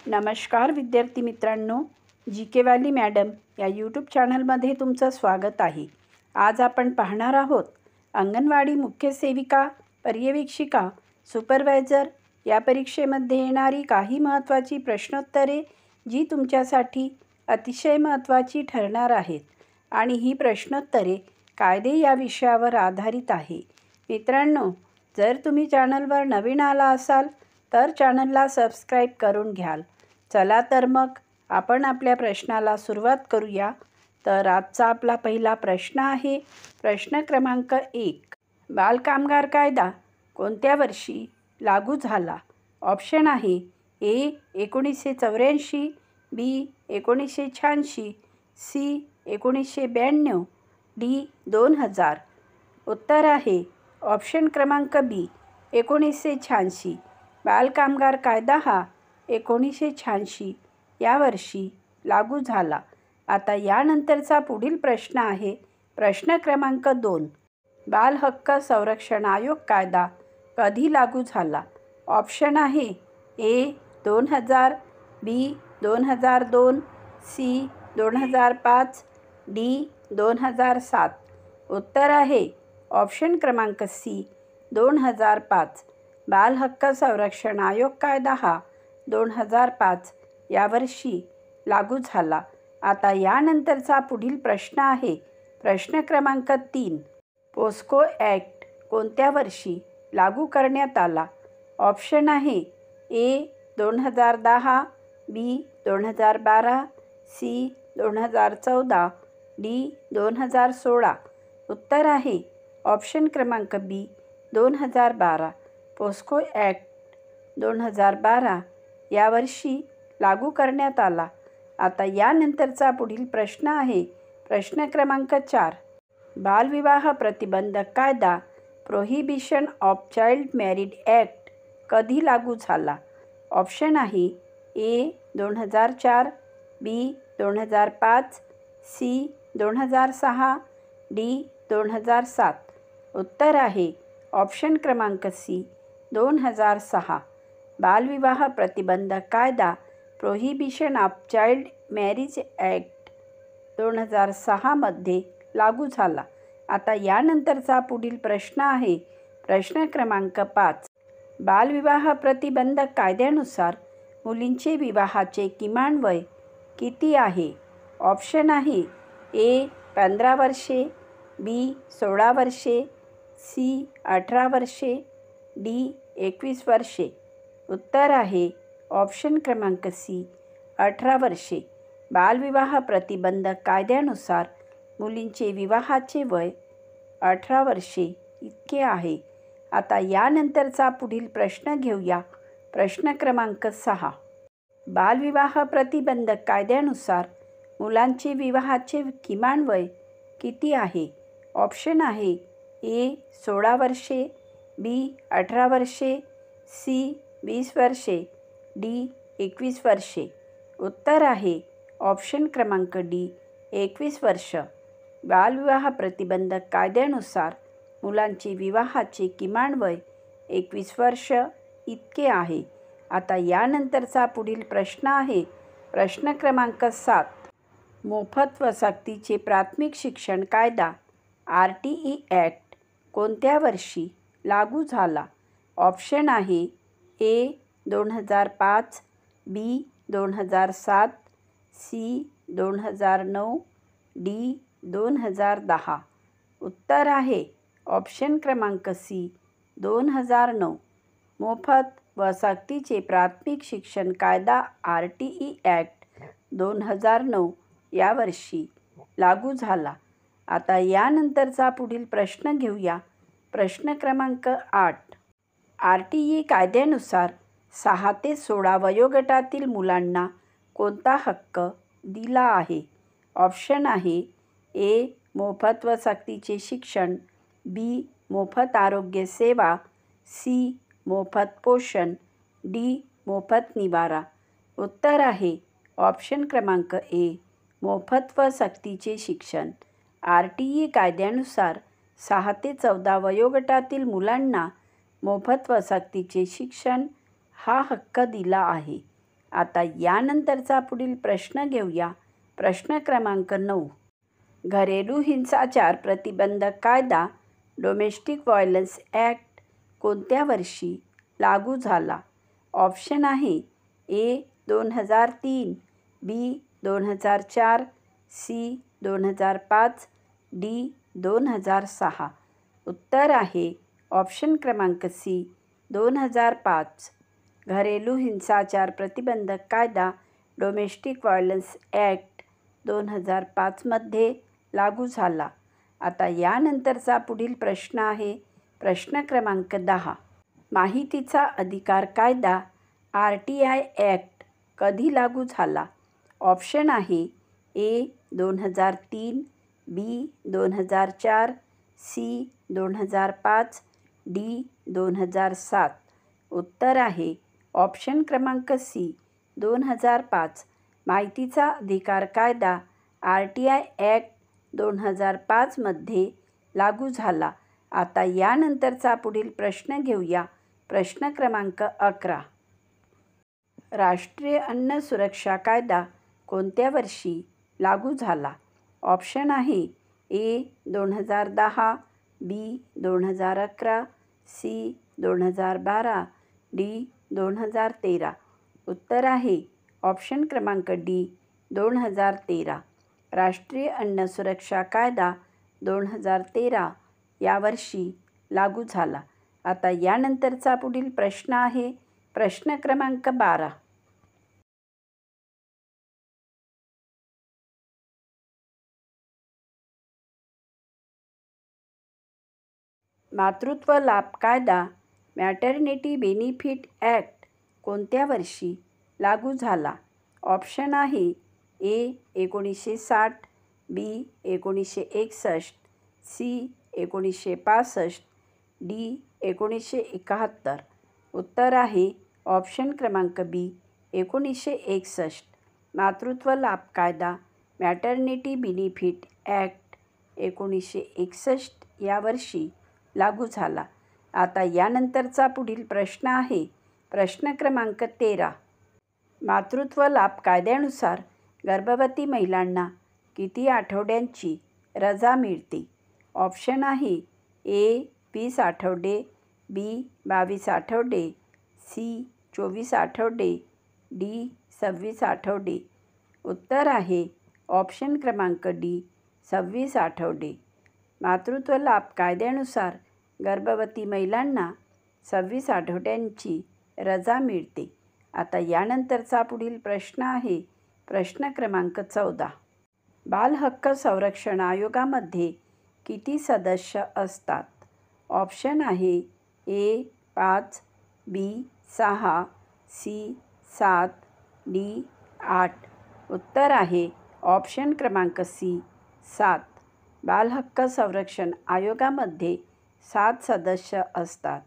नमस्कार विद्यार्थी मित्रांनो, जी के वाली मॅडम या यूट्यूब चॅनलमध्ये तुमचं स्वागत आहे। आज आपण पाहणार आहोत अंगणवाडी मुख्य सेविका, पर्यवेक्षिका, सुपरवायझर या परीक्षेमध्ये येणारी काही महत्त्वाची प्रश्नोत्तरे जी तुमच्यासाठी अतिशय महत्त्वाची ठरणार आहेत आणि ही प्रश्नोत्तरे कायदे या विषयावर आधारित आहे। मित्रांनो, जर तुम्ही चॅनलवर नवीन आला असाल तर चॅनलला सबस्क्राईब करून घ्याल। चला तर मग आपण आपल्या प्रश्नाला सुरुवात करूया। तर आजचा आपला पहिला प्रश्न आहे प्रश्न क्रमांक 1। बालकामगार कायदा कोणत्या वर्षी लागू झाला? ऑप्शन आहे ए 1984, बी 1986, सी 1992, डी 2000। उत्तर आहे ऑप्शन क्रमांक बी 1986। बालकामगार कायदा हा 1986 या वर्षी लागू झाला। आता यानंतरचा पुढील प्रश्न आहे प्रश्न क्रमांक 2। बाल हक्क संरक्षण आयोग कायदा कधी लागू झाला? ऑप्शन आहे ए 2000, बी 2002, सी 2005, डी 2007। उत्तर आहे ऑप्शन क्रमांक सी 2005। बाल हक्क संरक्षण आयोग कायदा हा 2005 या वर्षी लागू झाला। आता यानंतरचा पुढील प्रश्न आहे प्रश्न क्रमांक 3। पोस्को ॲक्ट कोणत्या वर्षी लागू करण्यात आला? ऑप्शन आहे ए 2010, बी 2012, सी 2014, डी 2016। उत्तर आहे ऑप्शन क्रमांक बी 2012। पोस्को ॲक्ट 2012 या वर्षी लागू करण्यात आला। आता यानंतरचा पुढील प्रश्न आहे प्रश्न क्रमांक 4। बालविवाह प्रतिबंधक कायदा prohibition of child marriage act कधी लागू झाला? ऑप्शन आहे ए 2004, बी 2005, सी 2006, डी 2007। उत्तर आहे ऑप्शन क्रमांक सी 2006। बालविवाह प्रतिबंधक कायदा prohibition of child marriage act 2006 मध्ये लागू झाला। आता यानंतरचा पुढील प्रश्न आहे प्रश्न क्रमांक 5। बालविवाह प्रतिबंधक कायद्यानुसार मुलींचे विवाहाचे किमान वय किती आहे? ऑप्शन आहे ए 15 वर्षे, बी 16 वर्षे, सी 18 वर्षे, डी 21 वर्षे। उत्तर आहे ऑप्शन क्रमांक सी 18 वर्षे। बालविवाह प्रतिबंधक कायद्यानुसार मुलींचे विवाहाचे वय 18 वर्षे इतके आहे। आता यानंतरचा पुढील प्रश्न घेऊया प्रश्न क्रमांक 6। बालविवाह प्रतिबंधक कायद्यानुसार मुलांचे विवाहाचे किमान वय किती आहे? ऑप्शन आहे ए 16 वर्षे, बी 18 वर्षे, सी 20 वर्षे, डी 21 वर्षे। उत्तर आहे ऑप्शन क्रमांक डी 21 वर्ष। बालविवाह प्रतिबंधक कायद्यानुसार मुलांचे विवाहाचे किमान वय 21 वर्ष इतके आहे। आता यानंतरचा पुढील प्रश्न आहे प्रश्न क्रमांक 7। मोफत व सक्तीचे प्राथमिक शिक्षण कायदा RTE ॲक्ट कोणत्या वर्षी लागू झाला? ऑप्शन आहे ए 2005, बी 2007, सी 2009, डी 2010। उत्तर आहे ऑप्शन क्रमांक सी 2009। मोफत व सक्तीचे प्राथमिक शिक्षण कायदा RTE ॲक्ट 2009 या वर्षी लागू झाला। आता यानंतरचा पुढील प्रश्न घेऊया प्रश्न क्रमांक 8। RTE कायद्यानुसार 6 ते 16 वयोगटातील मुलांना कोणता हक्क दिला आहे? ऑप्शन आहे ए मोफत व सक्तीचे शिक्षण, बी मोफत आरोग्य सेवा, सी मोफत पोषण, डी मोफत निवारा। उत्तर आहे ऑप्शन क्रमांक ए मोफत व सक्तीचे शिक्षण। RTE कायद्यानुसार 6 ते 14 वयोगटातील मुलांना मोफत व सक्तीचे शिक्षण हा हक्क दिला आहे। आता यानंतरचा पुढील प्रश्न घेऊया. प्रश्न क्रमांक 9. घरेलू हिंसाचार प्रतिबंधक कायदा डोमेस्टिक व्हायलन्स ॲक्ट कोणत्या वर्षी लागू झाला? ऑप्शन आहे ए 2003, बी 2004, सी 2005, डी 2006. उत्तर आहे ऑप्शन क्रमांक सी 2005. घरेलू हिंसाचार प्रतिबंधक कायदा डोमेस्टिक व्हायलन्स ॲक्ट 2005मध्ये लागू झाला. आता यानंतरचा पुढील प्रश्न आहे प्रश्न क्रमांक 10. माहितीचा अधिकार कायदा RTI ॲक्ट कधी लागू झाला? ऑप्शन आहे ए 2003, बी 2004, सी 2005, डी 2007. उत्तर आहे ऑप्शन क्रमांक सी 2005. माहितीचा अधिकार कायदा RTI ॲक्ट 2005मध्ये लागू झाला. आता यानंतरचा पुढील प्रश्न घेऊया. प्रश्न क्रमांक 11. राष्ट्रीय अन्न सुरक्षा कायदा कोणत्या वर्षी लागू झाला? ऑप्शन आहे ए 2010, बी 2011, सी 2012, डी 2013. उत्तर आहे ऑप्शन क्रमांक डी 2013. राष्ट्रीय अन्न सुरक्षा कायदा 2013 या वर्षी लागू झाला. आता यानंतरचा पुढील प्रश्न आहे प्रश्न क्रमांक 12. मातृत्व लाभ कायदा मॅटर्निटी बेनिफिट ॲक्ट कोणत्या वर्षी लागू झाला? ऑप्शन आहे ए 1960, बी 1961, सी 1965, डी 1971. उत्तर आहे ऑप्शन क्रमांक बी 1961. मातृत्व लाभ कायदा मॅटर्निटी बेनिफिट ॲक्ट 1961 या वर्षी लागू झाला. आता यानंतरचा पुढील प्रश्न आहे प्रश्न क्रमांक 13. मातृत्व लाभ कायद्यानुसार गर्भवती महिलांना किती आठवड्यांची रजा मिळते? ऑप्शन आहे ए 20 आठवडे, बी 22 आठवडे, सी 24 आठवडे, डी 26 आठवडे. उत्तर आहे ऑप्शन क्रमांक डी 26 आठवडे. मातृत्व लाभ कायद्यानुसार गर्भवती महिलांना 26 आठवड्यांची रजा मिळते. आता यानंतरचा पुढील प्रश्न आहे प्रश्न क्रमांक 14. बालहक्क संरक्षण आयोगामध्ये किती सदस्य असतात? ऑप्शन आहे ए 5, बी 6, सी 7, डी 8. उत्तर आहे ऑप्शन क्रमांक सी 7. बालहक्क संरक्षण आयोगामध्ये 7 सदस्य असतात.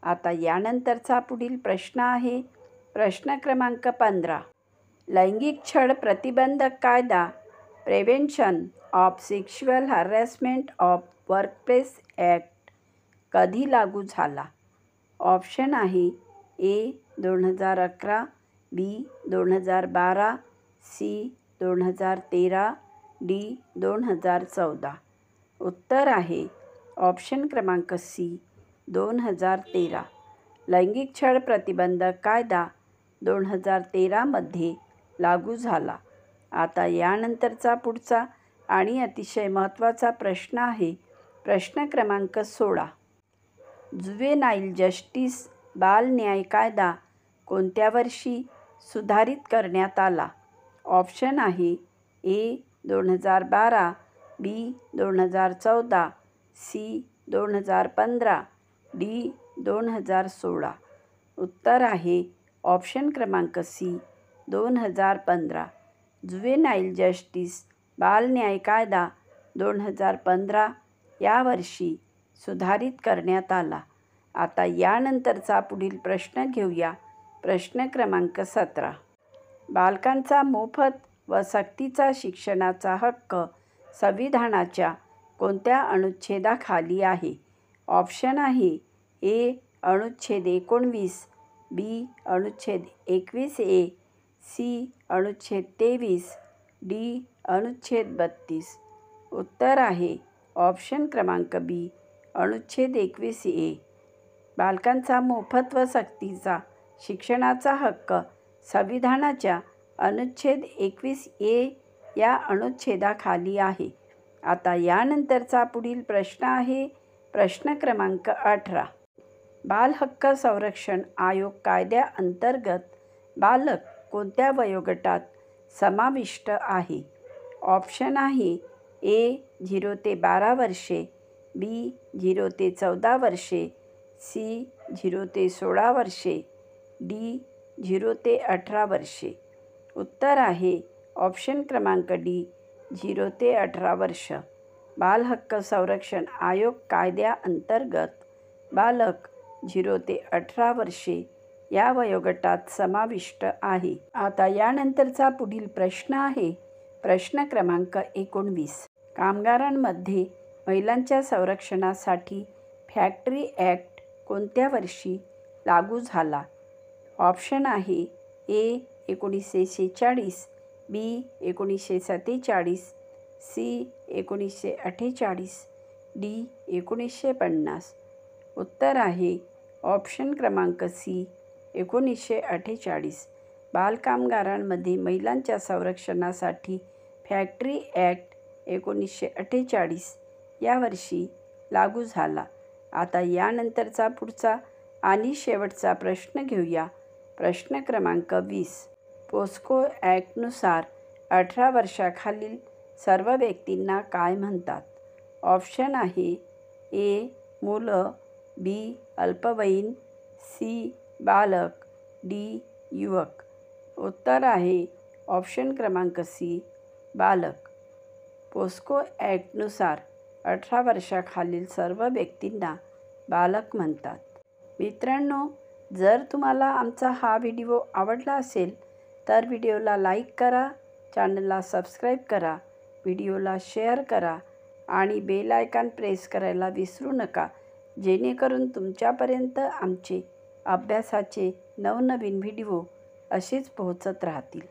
आता यानंतरचा पुढील प्रश्न आहे प्रश्न क्रमांक 15. लैंगिक छळ प्रतिबंधक कायदा prevention of sexual harassment of workplace act कधी लागू झाला? ऑप्शन आहे ए 2011, बी 2012, सी 2013, डी 2014. उत्तर आहे ऑप्शन क्रमांक सी 2013. लैंगिक छळ प्रतिबंधक कायदा 2013मध्ये लागू झाला. आता यानंतरचा पुढचा आणि अतिशय महत्त्वाचा प्रश्न आहे प्रश्न क्रमांक 16. जुवेनाईल जस्टिस बाल न्याय कायदा कोणत्या वर्षी सुधारित करण्यात आला? ऑप्शन आहे ए 2012, बी 2014, सी 2015, डी 2016. उत्तर आहे ऑप्शन क्रमांक सी 2015. जुवेनाईल जस्टिस बाल न्याय कायदा 2015 या वर्षी सुधारित करण्यात आला. आता यानंतरचा पुढील प्रश्न घेऊया. प्रश्न क्रमांक 17. बालकांचा मोफत व सक्तीचा शिक्षणाचा हक्क संविधानाच्या कोणत्या अनुच्छेदाखाली आहे? ऑप्शन आहे ए अनुच्छेद 19, बी अनुच्छेद 21A, सी. अनुच्छेद 23, डी. अनुच्छेद 32. उत्तर आहे ऑप्शन क्रमांक बी, अनुच्छेद 21A. बालकांचा मोफत व सक्तीचा शिक्षणाचा हक्क संविधानाच्या अनुच्छेद 21A या अनुच्छेदाखाली आहे. आता यानंतरचा पुढील प्रश्न आहे प्रश्न क्रमांक 18. बाल हक्क संरक्षण आयोग कायद्याअंतर्गत बालक कोणत्या वयोगटात समाविष्ट आहे? ऑप्शन आहे ए. 0 ते 12 वर्षे, बी. 0 ते 14 वर्षे, सी. 0 ते 16 वर्षे, डी. 0 ते 18 वर्षे. उत्तर आहे ऑप्शन क्रमांक डी, 0 ते 18 वर्ष. बाल हक्क संरक्षण आयोग कायद्याअंतर्गत बालक 0 ते 18 वर्षे या वयोगटात समाविष्ट आहे. आता यानंतरचा पुढील प्रश्न आहे प्रश्न क्रमांक 19. कामगारांमध्ये महिलांच्या संरक्षणासाठी फॅक्टरी ॲक्ट कोणत्या वर्षी लागू झाला? ऑप्शन आहे ए. 1946, बी. 1947, सी. 1948, डी. 1950. उत्तर आहे ऑप्शन क्रमांक सी, 1948. बालकामगारांमध्ये महिलांच्या संरक्षणासाठी फॅक्टरी ॲक्ट 1948 या वर्षी लागू झाला. आता यानंतरचा पुढचा आणि शेवटचा प्रश्न घेऊया. प्रश्न क्रमांक 20. पोस्को ॲक्टनुसार 18 वर्षाखालील सर्व व्यक्तींना काय म्हणतात? ऑप्शन आहे ए. मुलं, बी. अल्पवयीन, सी. बालक, डी. युवक. उत्तर आहे ऑप्शन क्रमांक सी, बालक. पोस्को ॲक्टनुसार 18 वर्षाखालील सर्व व्यक्तींना बालक म्हणतात. मित्रांनो, जर तुम्हाला आमचा हा व्हिडिओ आवडला असेल तर व्हिडिओला लाईक करा, चॅनलला सबस्क्राईब करा, व्हिडिओला शेअर करा आणि बेल आयकॉन प्रेस करायला विसरू नका, जेणेकरून तुमच्यापर्यंत आमचे अभ्यासाचे नवनवीन व्हिडिओ असेच पोहोचत राहतील.